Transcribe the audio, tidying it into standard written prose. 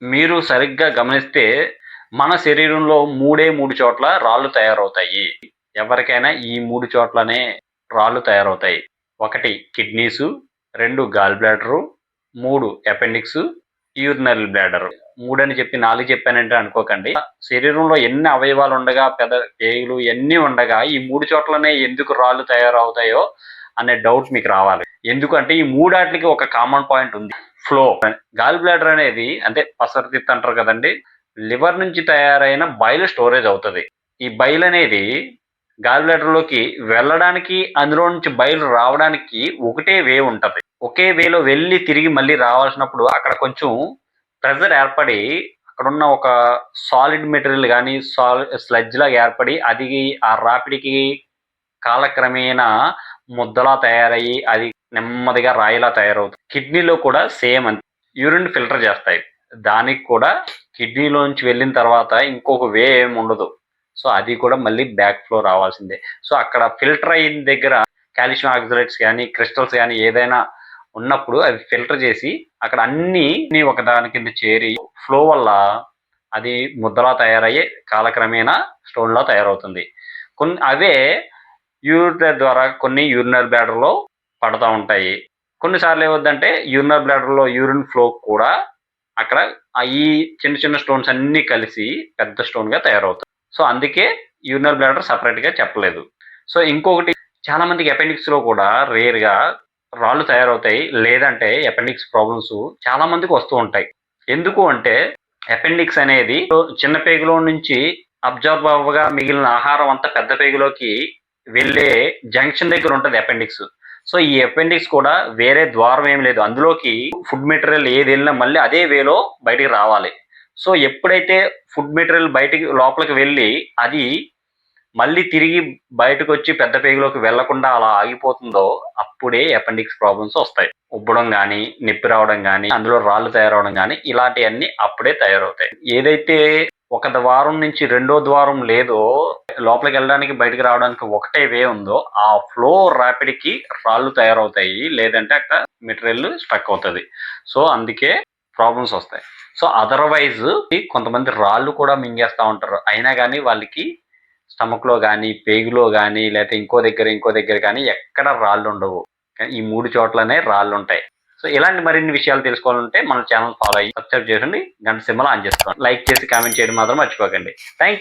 మీరు సరిగ్గా గమనిస్తే మన శరీరంలో మూడు చోట్ల రాళ్ళు తయారవుతాయి. ఎవరికైనా ఈ 3 చోట్లనే రాళ్ళు తయారవుతాయి. 1 కిడ్నీసు, 2 గాల్ బ్లాడరు, 3 అపెండిక్సు, యూరినరీ బ్లాడర్. 3 అని చెప్పి 4 చెప్పానంటే అనుకోకండి. శరీరంలో ఎన్ని అవయవాలు ఉండగా పేగులు ఇయన్నీ ఉండగా ఈ 3 చోట్లనే ఎందుకు రాళ్ళు తయారవుతాయో అనే డౌట్ మీకు రావాలి. ఎందుకంటే ఈ మూడాట్లకి ఒక కామన్ పాయింట్ ఉంది. ఫ్లో. గాల్ బ్లాడర్ అనేది అంటే పసరతిత్తు అంటారు కదండి. లివర్ నుంచి తయారైన బైల్ స్టోరేజ్ అవుతుంది. ఈ బైల్ అనేది గాల్ బ్లాడర్ లోకి వెళ్ళడానికి, అందులో నుంచి బైల్ రావడానికి ఒకటే వే ఉంటది. ఒకే వేలో వెళ్ళి తిరిగి మళ్ళీ రావాల్సినప్పుడు అక్కడ కొంచెం ప్రెజర్ ఏర్పడి అక్కడున్న ఒక సాలిడ్ మెటీరియల్ కానీ స్లడ్జ్ లాగా ఏర్పడి అది ఆ రాపిడికి కాలక్రమేణా ముద్దలా తయారయ్యి అది నెమ్మదిగా రాయిలా తయారవుతుంది. కిడ్నీలో కూడా సేమ్ అంతే. యూరిన్ ఫిల్టర్ చేస్తాయి. దానికి కూడా కిడ్నీలోంచి వెళ్ళిన తర్వాత ఇంకొక వే ఏమి ఉండదు. సో అది కూడా మళ్ళీ బ్యాక్ ఫ్లో రావాల్సిందే. సో అక్కడ ఫిల్టర్ అయిన దగ్గర కాల్షియం ఆక్సలేట్స్ కానీ క్రిస్టల్స్ కానీ ఏదైనా ఉన్నప్పుడు అవి ఫిల్టర్ చేసి అక్కడ అన్ని ఒకదాని కింద చేరి ఫ్లో వల్ల అది ముద్దలా తయారయ్యి కాలక్రమేణా స్టోన్లా తయారవుతుంది. అవే యూరిన్ ద్వారా కొన్ని యూరినరీ బ్లాడర్లో పడతా ఉంటాయి. కొన్నిసార్లు ఏమవుద్దంటే యూరినరీ బ్లాడర్లో యూరిన్ ఫ్లో కూడా అక్కడ ఈ చిన్న చిన్న స్టోన్స్ అన్ని కలిసి పెద్ద స్టోన్ గా తయారవుతుంది. సో అందుకే యూరినరీ బ్లాడర్ సపరేట్ గా చెప్పలేదు. సో ఇంకొకటి, చాలా మందికి అపెండిక్స్ లో కూడా రేర్ గా రాళ్ళు తయారవుతాయి. లేదంటే అపెండిక్స్ ప్రాబ్లమ్స్ చాలా మందికి వస్తూ ఉంటాయి. ఎందుకు అంటే అపెండిక్స్ అనేది చిన్న పేగులో నుంచి అబ్జర్వ్ అవ్వగా మిగిలిన ఆహారం అంతా పెద్ద పేగులోకి వెళ్ళే జంక్షన్ దగ్గర ఉంటుంది అపెండిక్స్. సో ఈ అపెండిక్స్ కూడా వేరే ద్వారం ఏం లేదు. అందులోకి ఫుడ్ మెటీరియల్ ఏది వెళ్ళినా మళ్ళీ అదే వేలో బయటికి రావాలి. సో ఎప్పుడైతే ఫుడ్ మెటీరియల్ బయటికి లోపలికి వెళ్ళి అది మళ్ళీ తిరిగి బయటకు వచ్చి పెద్ద పేగులోకి వెళ్లకుండా అలా ఆగిపోతుందో అప్పుడే అపెండిక్స్ ప్రాబ్లమ్స్ వస్తాయి. ఉబ్బడం కానీ, నొప్పి రావడం కానీ, అందులో రాళ్ళు తయారవడం కానీ ఇలాంటివన్నీ అప్పుడే తయారవుతాయి. ఏదైతే ఒక ద్వారం నుంచి రెండో ద్వారం లేదో, లోపలికి వెళ్ళడానికి బయటకు రావడానికి ఒకటే వే ఉందో ఆ ఫ్లో ర్యాపిడ్కి రాళ్ళు తయారవుతాయి. లేదంటే అక్కడ మెటీరియల్ స్టక్ అవుతుంది. సో అందుకే ప్రాబ్లమ్స్ వస్తాయి. సో అదర్వైజ్ కొంతమంది రాళ్ళు కూడా మింగేస్తూ ఉంటారు. అయినా కానీ వాళ్ళకి స్టమక్ లో కానీ, పేగులో కానీ, లేకపోతే ఇంకో దగ్గర కానీ ఎక్కడ రాళ్ళు ఉండవు. కానీ ఈ 3 చోట్లనే రాళ్ళు ఉంటాయి. సో ఇలాంటి మరిన్ని విషయాలు తెలుసుకోవాలంటే మన ఛానల్ ఫాలో అయ్యి సబ్స్క్రైబ్ చేయండి, గంట సింబల్ ఆన్ చేసుకోండి, లైక్ చేసి కామెంట్ చేయడం మాత్రం మర్చిపోకండి. Thank you.